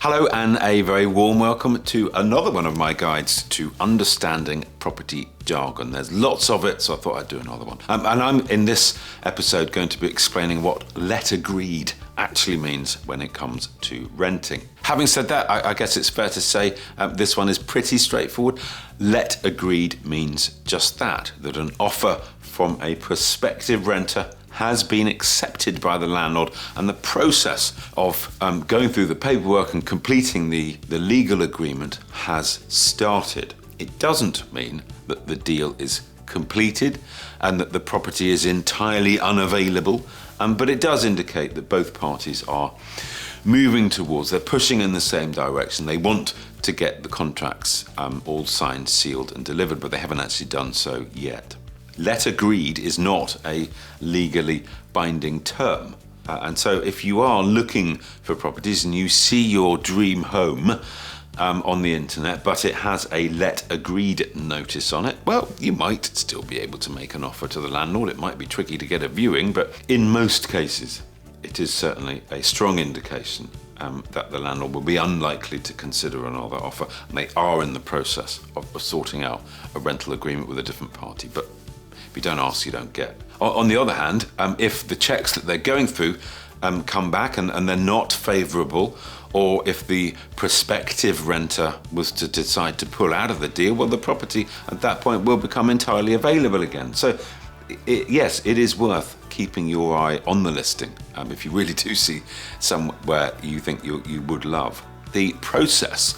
Hello and a very warm welcome to another one of my guides to understanding property jargon. There's lots of it, so I thought I'd do another one. And I'm in this episode going to be explaining what let agreed actually means when it comes to renting. Having said that, I guess it's fair to say this one is pretty straightforward. Let agreed means just that an offer from a prospective renter has been accepted by the landlord, and the process of going through the paperwork and completing the legal agreement has started. It doesn't mean that the deal is completed and that the property is entirely unavailable, but it does indicate that both parties are moving towards, they're pushing in the same direction. They want to get the contracts all signed, sealed and delivered, but they haven't actually done so yet. Let agreed is not a legally binding term. And so if you are looking for properties and you see your dream home on the internet, but it has a let agreed notice on it, well, you might still be able to make an offer to the landlord. It might be tricky to get a viewing, but in most cases, it is certainly a strong indication that the landlord will be unlikely to consider another offer. And they are in the process of sorting out a rental agreement with a different party. But if you don't ask, you don't get. On the other hand, if the checks that they're going through come back and they're not favourable, or if the prospective renter was to decide to pull out of the deal, well, the property at that point will become entirely available again. So, yes, it is worth keeping your eye on the listing if you really do see somewhere you think you would love. The process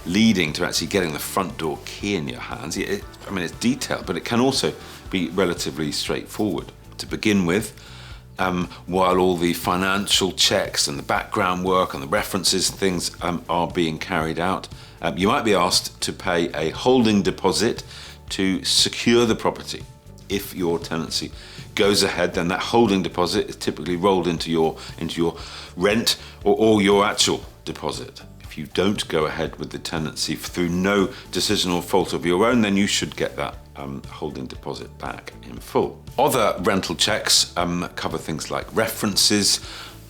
leading to actually getting the front door key in your hands, it's detailed, but it can also be relatively straightforward. To begin with, while all the financial checks and the background work and the references and things are being carried out, you might be asked to pay a holding deposit to secure the property. If your tenancy goes ahead, then that holding deposit is typically rolled into your rent or your actual deposit. If you don't go ahead with the tenancy through no decision or fault of your own, then you should get that holding deposit back in full. Other rental checks cover things like references,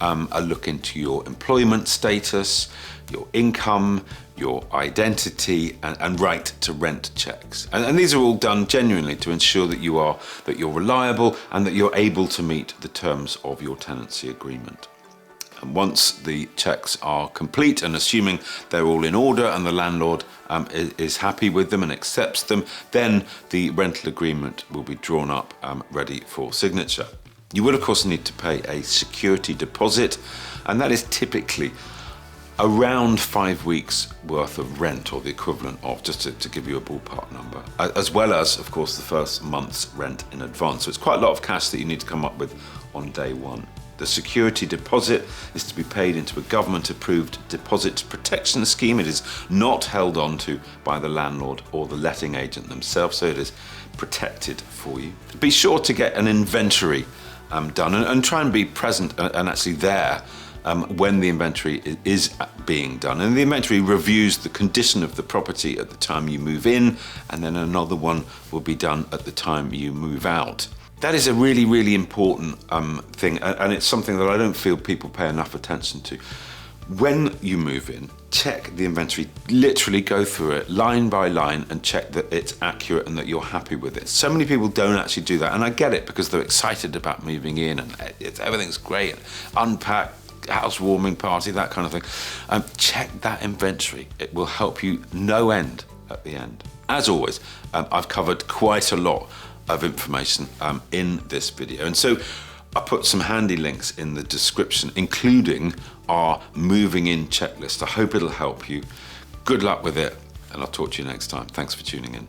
a look into your employment status, your income, your identity, and right to rent checks. And these are all done genuinely to ensure that you're reliable and that you're able to meet the terms of your tenancy agreement. And once the checks are complete, and assuming they're all in order and the landlord is happy with them and accepts them, then the rental agreement will be drawn up ready for signature. You will of course need to pay a security deposit, and that is typically around 5 weeks worth of rent, or the equivalent of, just to give you a ballpark number, as well as of course the first month's rent in advance. So it's quite a lot of cash that you need to come up with on day one. The security deposit is to be paid into a government-approved deposit protection scheme. It is not held onto by the landlord or the letting agent themselves, so it is protected for you. Be sure to get an inventory done and try and be present and actually there when the inventory is being done. And the inventory reviews the condition of the property at the time you move in, and then another one will be done at the time you move out. That is a really, really important thing, and it's something that I don't feel people pay enough attention to. When you move in, check the inventory, literally go through it line by line and check that it's accurate and that you're happy with it. So many people don't actually do that, and I get it because they're excited about moving in and everything's great, unpack, housewarming party, that kind of thing. Check that inventory. It will help you no end at the end. As always, I've covered quite a lot of information in this video, and so I put some handy links in the description, including our moving in checklist. I hope it'll help you. Good luck with it, and I'll talk to you next time. Thanks for tuning in.